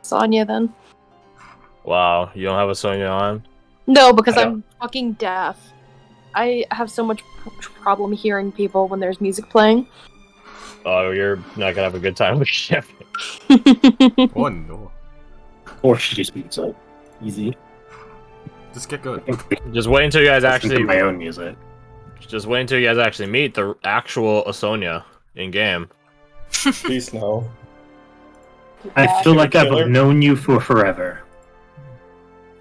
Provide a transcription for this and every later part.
Sonya then. Wow, you don't have a Sonya on? No, because I'm fucking deaf. I have so much problem hearing people when there's music playing. Oh, you're not gonna have a good time with shit. Oh no. Or she just beats it. Easy. Just get good. Just wait until you guys actually my own music. Just wait until you guys actually meet the actual Sonya in game. Please no. I feel like I've known you for forever.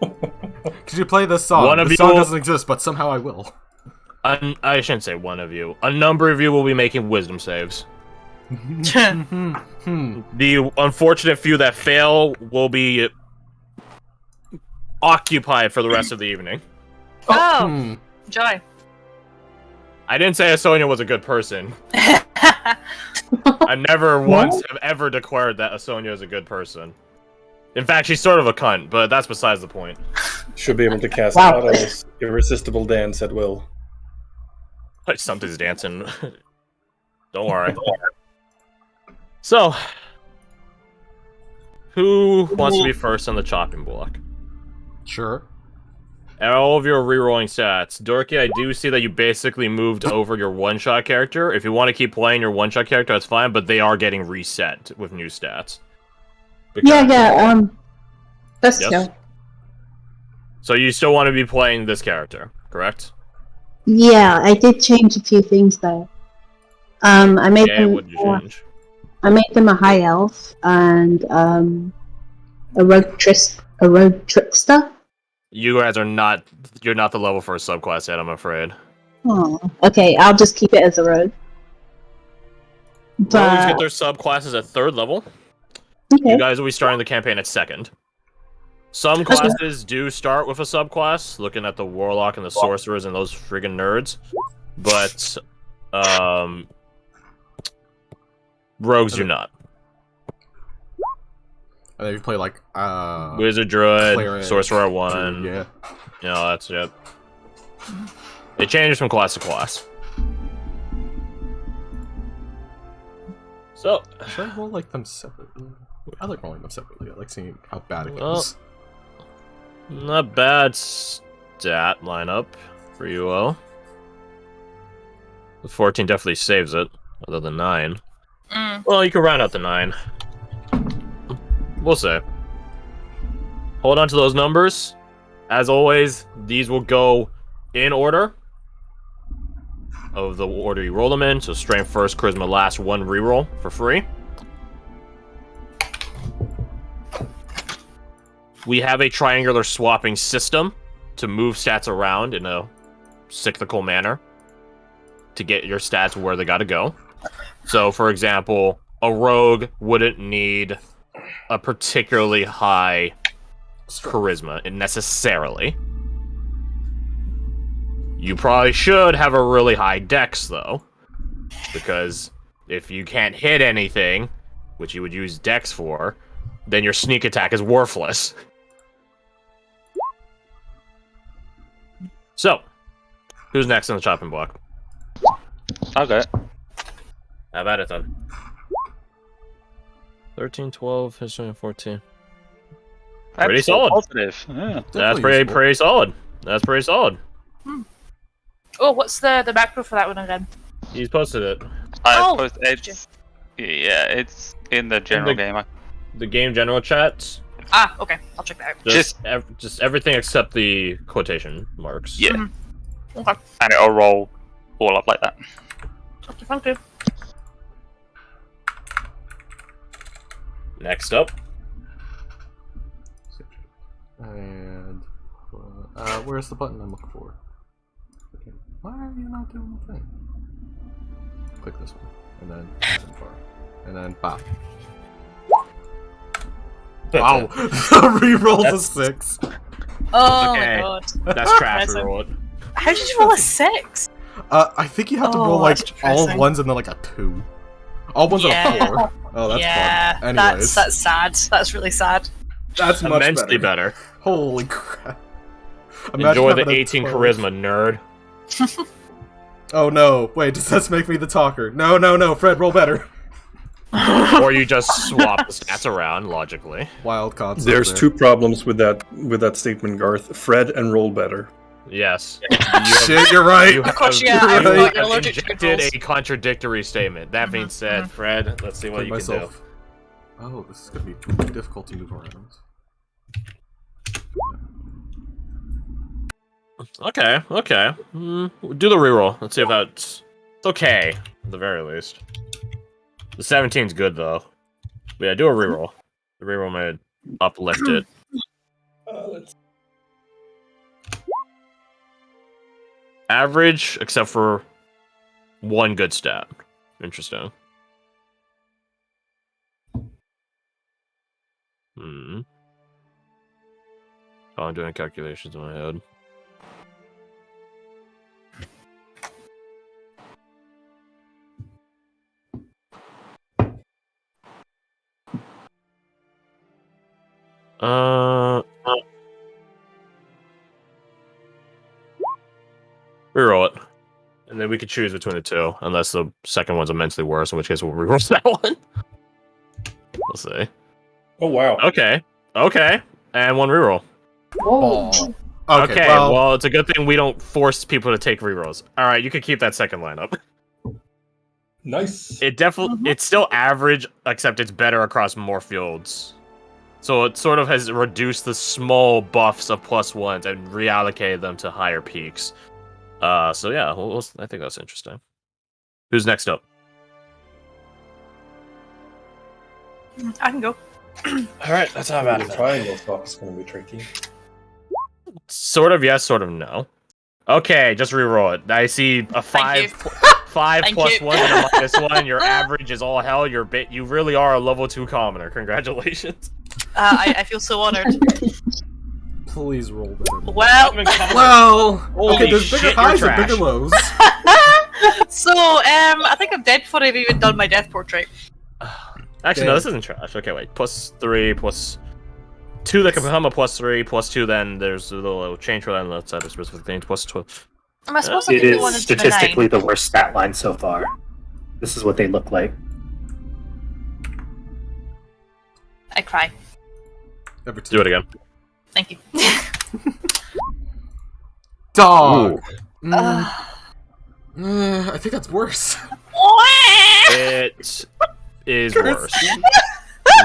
Could you play this song? One of the you song will- doesn't exist, but somehow I will. I shouldn't say one of you. A number of you will be making wisdom saves. The unfortunate few that fail will be occupied for the rest of the evening. Oh, joy. I didn't say Sonya was a good person. I never once have ever declared that Sonya is a good person. In fact, she's sort of a cunt, but that's besides the point. Should be able to cast Wow. Otto's irresistible dance at will. Something's dancing. Don't worry. So, who wants to be first on the chopping block? Sure. At all of your rerolling stats, Dorky, I do see that you basically moved over your one-shot character. If you want to keep playing your one-shot character, that's fine, but they are getting reset with new stats. Yeah, that's Yes? no. So you still want to be playing this character, correct? Yeah, I did change a few things though. I made Yeah, them. what did you change? I made them a high elf and a rogue trickster. You guys are not. You're not the level for a subclass yet, I'm afraid. Oh, okay. I'll just keep it as a rogue. Rogues But get their subclasses at 3rd level. okay. You guys will be starting the campaign at 2nd. Some classes do start with a subclass, looking at the warlock and the sorcerers and those friggin' nerds. But rogues do not. And then you play like Wizard, druid, cleric, sorcerer 1. yeah. You know, that's it. It changes from class to class. So, Should I roll like them separately? I like rolling them separately. I like seeing how bad it Well, goes. not bad stat lineup for you all. The 14 definitely saves it, other than 9. Well, you can round out the 9. We'll see. Hold on to those numbers. As always, these will go in order of the order you roll them in. So strength first, charisma last, 1 reroll for free. We have a triangular swapping system to move stats around in a cyclical manner to get your stats where they gotta go. So, for example, a rogue wouldn't need a particularly high charisma necessarily. You probably should have a really high dex, though, because if you can't hit anything, which you would use dex for, then your sneak attack is worthless. So, who's next on the chopping block? Okay. How about it then? 13, 12, 15, 14. Pretty That's so solid. positive. Yeah. That's Definitely pretty useful. pretty solid. That's pretty solid. Oh, what's the macro for that one again? He's posted it. I Oh, post it's yeah, it's in the general game. The game general chat. Ah, okay. I'll check that out. Just everything except the quotation marks. Yeah. Okay. And it'll roll all up like that. Okay, thank you. Next up. And where's the button I'm looking for? Okay. Why are you not doing the thing? Click this one, and then bar, and then bop. Wow! Reroll the 6. Oh Okay. my god. That's trash. Impressive. Reroll it. How did you roll a 6? I think you have to roll like that's all depressing. ones and then like a 2. All ones and a 4. Oh, that's yeah, fun. Anyways, that's sad. That's really sad. that's much Immensely better. Holy crap! Enjoy having the a 18 12. charisma, nerd. Oh no! Wait, does this make me the talker? No, Fred, roll better. Or you just swap the stats around logically. Wild cards. There's two problems with that statement, Garth. Fred and roll better. Yes. Shit, you're right. You Of course, yeah. You're I right. forgot you're allergic to injected controls. a contradictory statement. That being said, Fred, let's see what you can do. Oh, this is gonna be really difficult to move around. Okay, okay. Do the reroll. Let's see if that's... It's okay, at the very least. The 17's good, though. But yeah, do a reroll. The reroll may uplift it. Let's... Average, except for one good stat. Interesting. Oh, I'm doing calculations in my head. Reroll it. And then we could choose between the two, unless the second one's immensely worse, in which case we'll reroll that one. We'll see. Oh, wow. Okay. Okay. And one reroll. Whoa. Okay, well, it's a good thing we don't force people to take rerolls. Alright, you could keep that second lineup. Nice. It definitely, it's still average, except it's better across more fields. So it sort of has reduced the small buffs of +1s and reallocated them to higher peaks. So yeah, I think that's interesting. Who's next up? I can go. Alright, that's how about The triangle stuff is going to be tricky. Sort of yes, sort of no. Okay, just reroll it. I see a 5 Thank plus you. 1 and a -1. Your average is all hell. You really are a level 2 commoner. Congratulations. I feel so honored. Please roll better. Well, Okay, there's bigger shit, highs you're and bigger trash. lows. so I think I'm dead before I've even done my death portrait. Actually, no, this isn't trash. Okay, wait. +3, +2 that can become a +3, +2, then there's a little change for that on the outside of specific things, +12. Am I supposed to It think is one into statistically the worst stat line so far. This is what they look like. I cry. Everton. Do it again. Thank you. Dog. I think that's worse. It is worse.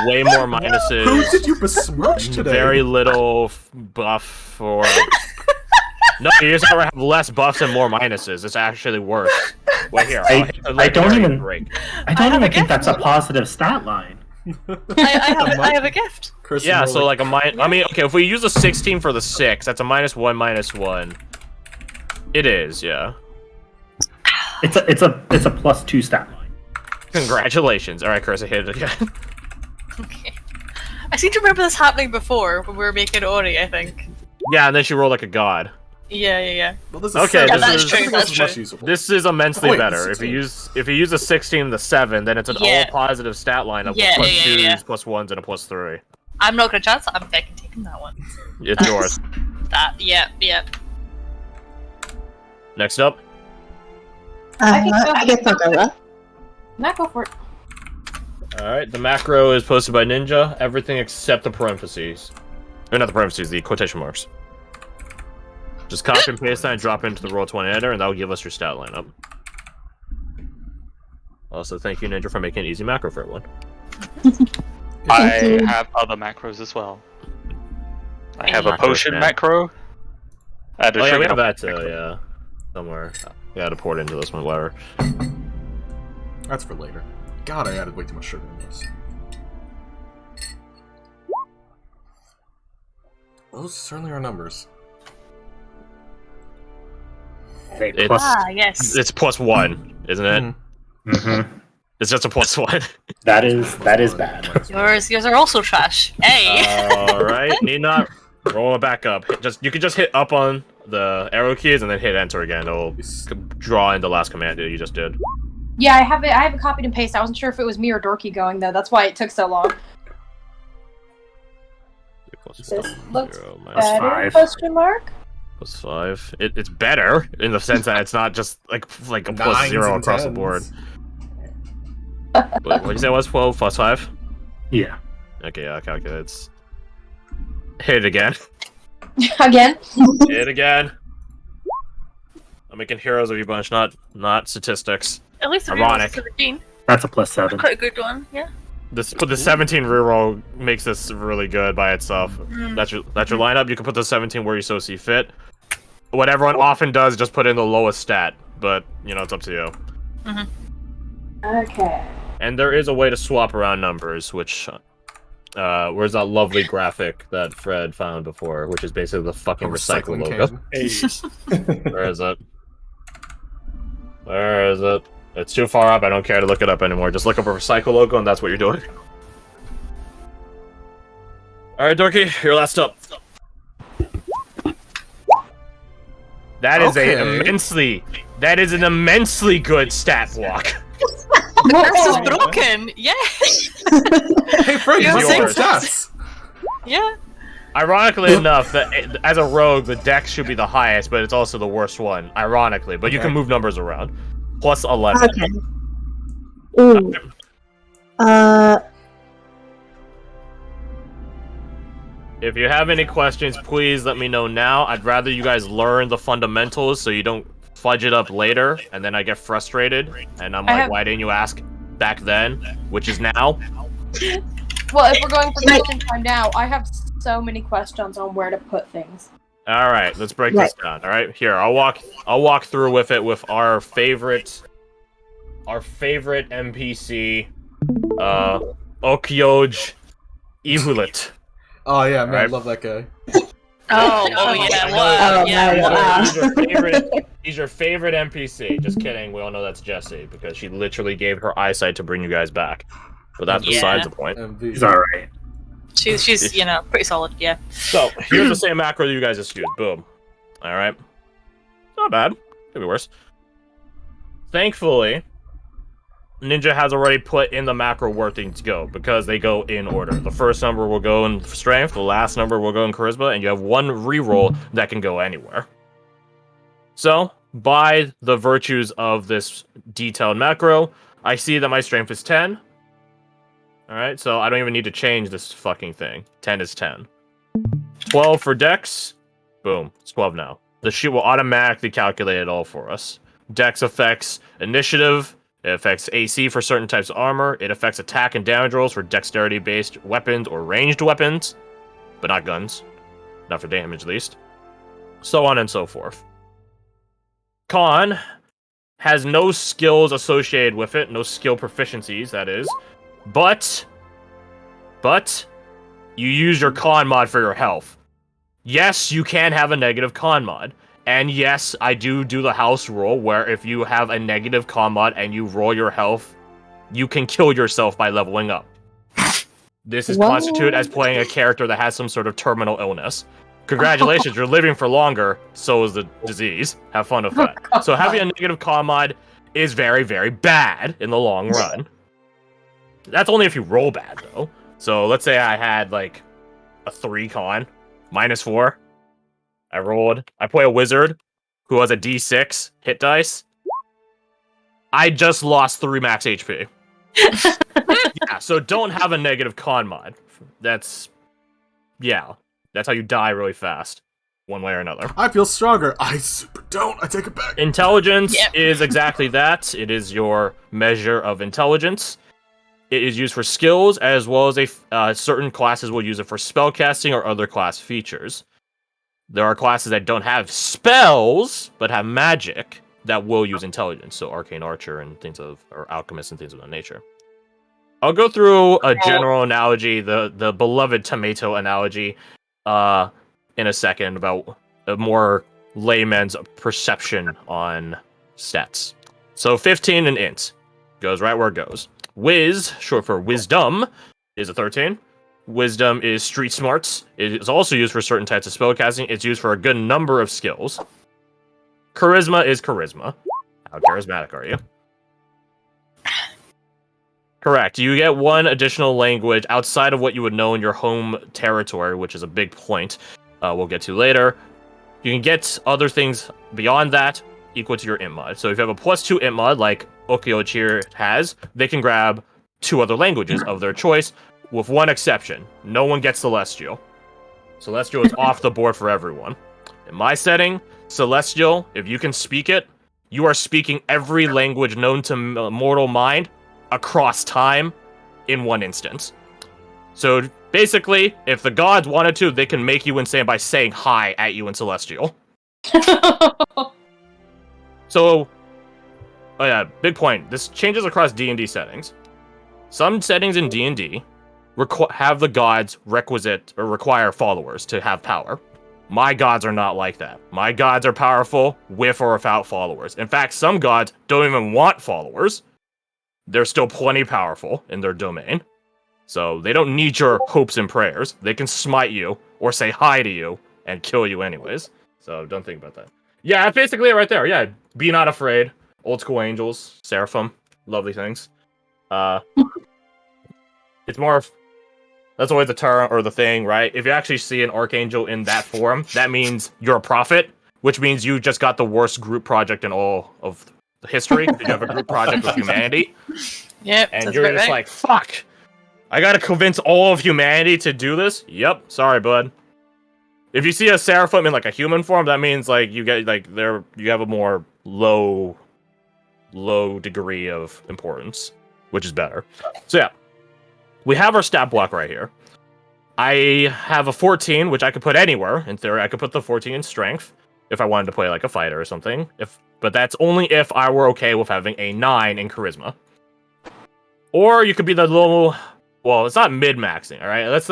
Way more minuses. Who did you besmirch today? Very little buff for... No, you just have less buffs and more minuses. It's actually worse. Wait here. I don't even break. I don't have even a think gift. that's a positive stat line. I have a gift. Chris, Yeah, more so like a I mean, okay, if we use a 16 for the 6, that's a -1, -1. It is, yeah. It's a +2 stat line. Congratulations. All right, Chris, I hit it again. Okay. I seem to remember this happening before when we were making Ori, I think. Yeah, and then she rolled like a god. Yeah. Well, this is Okay, seven. this that's is- true, I think that's this is much true. usable. This is immensely Wait, better. this is If you use a 16 and the 7, then it's an Yeah. all positive stat line of Yeah, +2s, yeah. +1s, and a +3. I'm not gonna chance that. I'm fucking taking that one. It's yours. Yeah. Next up, I guess I'll go there. Not go for it. all right. The macro is posted by Ninja. Everything except the parentheses, or not the parentheses, the quotation marks. Just copy and paste that and drop it into the Roll20 editor, and that will give us your stat lineup. Also, thank you, Ninja, for making an easy macro for everyone. I you. have other macros as well. I Any have a macros, potion man. macro. And a Oh yeah, we trigger have that too. Yeah, somewhere. We had to pour it into this one, whatever. That's for later. God, I added way too much sugar in this. Those certainly are numbers. It's Yes. it's +1, isn't it? Mm-hmm. It's just a +1. That is bad. Yours are also trash. Hey. All right, need not roll it back up. You can just hit up on the arrow keys and then hit enter again. It'll draw in the last command that you just did. Yeah, I have it. I have it copied and pasted. I wasn't sure if it was me or Dorky going though. That's why it took so long. This looks Zero, better? five. Question mark. +5. It's better in the sense that it's not just like a Nines +0 and across the tens. board. What did you say it was? 12 plus 5? Yeah. Okay, yeah, calculates. Hit it again. Again? Hit it again. I'm making heroes of you bunch, not statistics. At least the Ironic. 17. That's a +7. Quite a good one, yeah. But the 17 reroll makes this really good by itself. That's your lineup. You can put the 17 where you so see fit. What everyone often does is just put in the lowest stat, but it's up to you. Okay. And there is a way to swap around numbers, which where's that lovely graphic that Fred found before, which is basically the fucking recycle logo. Where is it? Where is it? It's too far up. I don't care to look it up anymore. Just look up a recycle logo, and that's what you're doing. All right, Dorky, you're last up. That is an immensely good stat block. The curse is broken. Yes. Hey, Fred, you It's have yours. stats. Yeah. Ironically enough, that as a rogue, the dex should be the highest, but it's also the worst one. Ironically, but you can move numbers around. Plus 11. Okay. Ooh. If you have any questions, please let me know now. I'd rather you guys learn the fundamentals so you don't fudge it up later, and then I get frustrated, and I'm like, why didn't you ask back then? Which is now. Well, if we're going for question time now, I have so many questions on where to put things. All right, let's break this down. All right, here I'll walk through with it with our favorite NPC, Okyoj Ihulit. Oh yeah, man, I Right. love that guy. He's your favorite NPC. Just kidding. We all know that's Jessie because she literally gave her eyesight to bring you guys back. But that's besides the point. He's alright. She's pretty solid, yeah. So here's the same macro that you guys just used. Boom. All right. Not bad. Could be worse. Thankfully, Ninja has already put in the macro where things go because they go in order. The first number will go in strength, the last number will go in charisma, and you have one reroll that can go anywhere. So, by the virtues of this detailed macro, I see that my strength is 10. Alright, so I don't even need to change this fucking thing. 10 is 10. 12 for dex. Boom, it's 12 now. The sheet will automatically calculate it all for us. Dex affects initiative. It affects AC for certain types of armor. It affects attack and damage rolls for dexterity-based weapons or ranged weapons, but not guns. Not for damage, at least. So on and so forth. Con has no skills associated with it, no skill proficiencies, that is. But you use your con mod for your health. Yes, you can have a negative con mod. And yes, I do the house rule where if you have a negative con mod and you roll your health, you can kill yourself by leveling up. This is constituted as playing a character that has some sort of terminal illness. Congratulations, you're living for longer, so is the disease. Have fun with that. So having a negative con mod is very, very bad in the long run. That's only if you roll bad, though. So let's say I had, like, a 3 con, -4. I play a wizard who has a D6 hit dice. I just lost 3 max HP. Yeah, so don't have a negative con mod. That's how you die really fast, one way or another. I feel stronger. I super don't. I take it back. Intelligence is exactly that. It is your measure of intelligence. It is used for skills, as well as certain classes will use it for spellcasting or other class features. There are classes that don't have spells, but have magic, that will use intelligence. So Arcane Archer and or Alchemist and things of that nature. I'll go through a general analogy, the beloved tomato analogy, in a second about a more layman's perception on stats. So 15 and int goes right where it goes. Wiz, short for wisdom, is a 13. Wisdom is street smarts. It is also used for certain types of spellcasting. It's used for a good number of skills. Charisma is charisma. How charismatic are you? Correct. You get one additional language outside of what you would know in your home territory, which is a big point we'll get to later. You can get other things beyond that equal to your int mod. So if you have a +2 int mod, like Okioch here has, they can grab 2 other languages of their choice, with one exception. No one gets Celestial. Celestial is off the board for everyone. In my setting, Celestial, if you can speak it, you are speaking every language known to mortal mind across time in one instance. So basically, if the gods wanted to, they can make you insane by saying hi at you in Celestial. So, oh yeah, big point. This changes across D&D settings. Some settings in D&D have the gods requisite or require followers to have power. My gods are not like that. My gods are powerful with or without followers. In fact, some gods don't even want followers. They're still plenty powerful in their domain. So they don't need your hopes and prayers. They can smite you or say hi to you and kill you anyways. So don't think about that. Yeah, that's basically it right there. Yeah, be not afraid. Old school angels, seraphim, lovely things. It's more of... That's always the term or the thing, right? If you actually see an archangel in that form, that means you're a prophet, which means you just got the worst group project in all of history. You have a group project with humanity. Yep. And you're just like, fuck! I gotta convince all of humanity to do this? Yep, sorry, bud. If you see a seraphim in like a human form, that means like you get like you have a more low degree of importance, which is better. So yeah. We have our stat block right here. I have a 14, which I could put anywhere. In theory, I could put the 14 in strength if I wanted to play like a fighter or something. But that's only if I were okay with having a 9 in charisma. Or you could be the little... Well, it's not mid-maxing, all right? Let's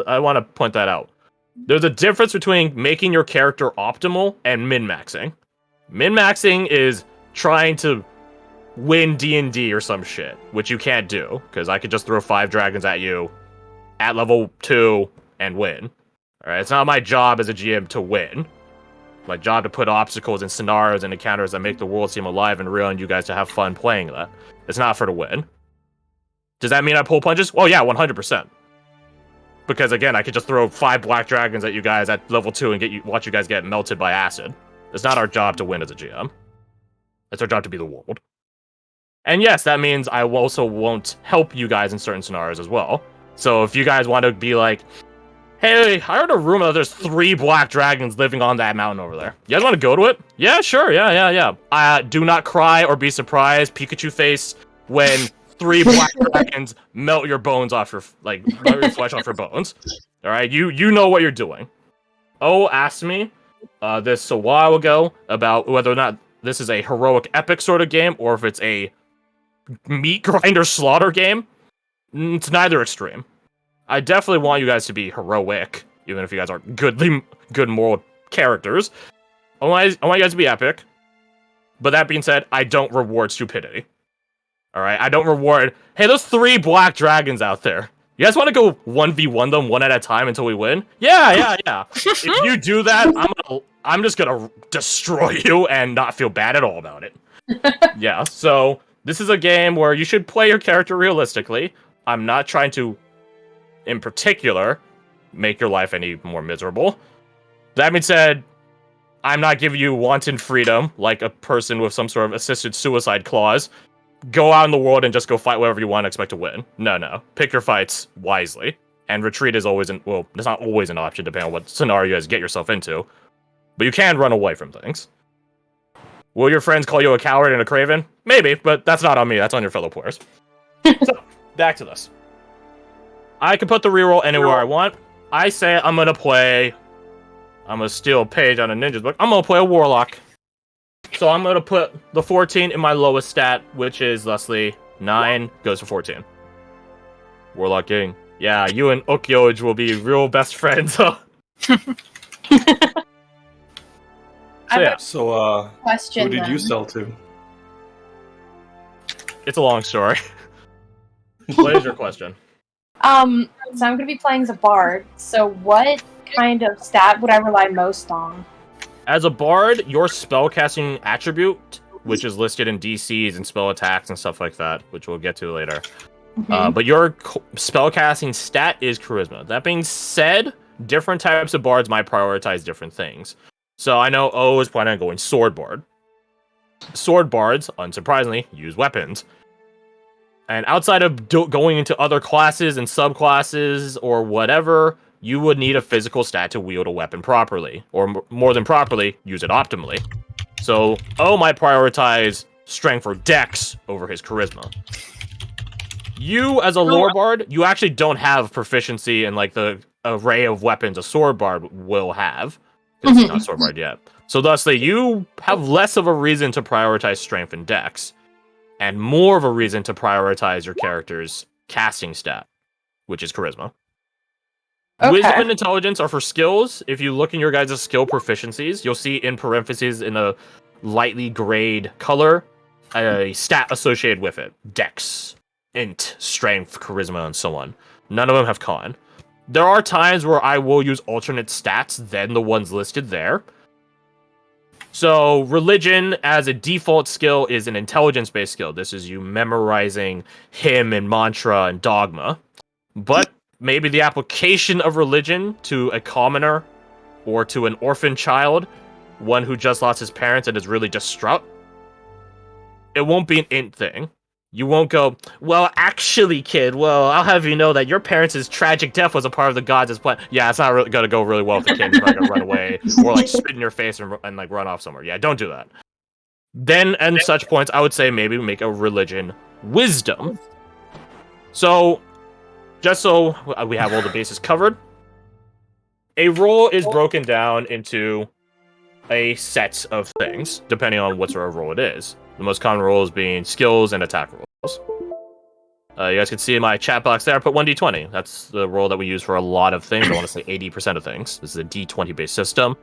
I want to point that out. There's a difference between making your character optimal and min-maxing. Min-maxing is trying to win D&D or some shit, which you can't do, because I could just throw 5 dragons at you at level 2 and win. Alright, it's not my job as a GM to win. My job to put obstacles and scenarios and encounters that make the world seem alive and real and you guys to have fun playing that. It's not for to win. Does that mean I pull punches? Well, yeah, 100%. Because again, I could just throw 5 black dragons at you guys at level 2 and watch you guys get melted by acid. It's not our job to win as a GM. It's our job to be the world. And yes, that means I also won't help you guys in certain scenarios as well. So if you guys want to be like, hey, I heard a rumor that there's 3 black dragons living on that mountain over there. You guys want to go to it? Yeah, sure, yeah. Do not cry or be surprised, Pikachu face, when 3 black dragons melt your bones off your, melt your flesh off your bones. Alright, you know what you're doing. Oh asked me this a while ago about whether or not this is a heroic epic sort of game or if it's a meat grinder slaughter game. It's neither extreme. I definitely want you guys to be heroic, even if you guys aren't good moral characters. I want you guys to be epic. But that being said, I don't reward stupidity. Alright, I don't reward, hey, there's 3 black dragons out there. You guys want to go 1v1 them one at a time until we win? Yeah. If you do that, I'm just gonna destroy you and not feel bad at all about it. Yeah, so this is a game where you should play your character realistically. I'm not trying to, in particular, make your life any more miserable. That being said, I'm not giving you wanton freedom like a person with some sort of assisted suicide clause. Go out in the world and just go fight whatever you want and expect to win. No. Pick your fights wisely. And retreat is always it's not always an option depending on what scenario you guys get yourself into. But you can run away from things. Will your friends call you a coward and a craven? Maybe, but that's not on me. That's on your fellow players. So, back to this. I can put the reroll anywhere I want. I say I'm going to steal a page on a ninja's book. I'm going to play a warlock. So I'm going to put the 14 in my lowest stat, which is thusly 9 goes for 14. Warlock King. Yeah, you and Okioge will be real best friends, huh? So, Question. who did you sell to? It's a long story. What is your question? So I'm going to be playing as a bard. So what kind of stat would I rely most on? As a bard, your spellcasting attribute, which is listed in DCs and spell attacks and stuff like that, which we'll get to later. But your spellcasting stat is charisma. That being said, different types of bards might prioritize different things. So I know O is planning on going sword bard. sword bards, unsurprisingly, use weapons. And outside of going into other classes and subclasses or whatever, you would need a physical stat to wield a weapon properly, or more than properly, use it optimally. So, O might prioritize strength or dex over his charisma. You, as a lore bard, you actually don't have proficiency in like the array of weapons a sword bard will have, because he's not a sword bard yet. So thusly, you have less of a reason to prioritize strength and dex, and more of a reason to prioritize your character's casting stat, which is charisma. Okay. Wisdom and intelligence are for skills. If you look in your guys' skill proficiencies, you'll see in parentheses in a lightly grayed color a stat associated with it. Dex, int, strength, charisma, and so on. None of them have con. There are times where I will use alternate stats than the ones listed there. So, religion as a default skill is an intelligence-based skill. This is you memorizing hymn and mantra and dogma. But maybe the application of religion to a commoner or to an orphan child, one who just lost his parents and is really distraught, it won't be an int thing. You won't go, well, actually, kid, well, I'll have you know that your parents' tragic death was a part of the gods' plan. Yeah, it's not really going to go really well with the kid. You're going to run away or, like, spit in your face and, like, run off somewhere. Yeah, don't do that. Then, and such points, I would say maybe make a religion wisdom. So, just so we have all the bases covered, a roll is broken down into a set of things, depending on what sort of roll it is. The most common rolls being skills and attack rolls. You guys can see in my chat box there, I put 1d20. That's the roll that we use for a lot of things. I want to say 80% of things. This is a d20 based system.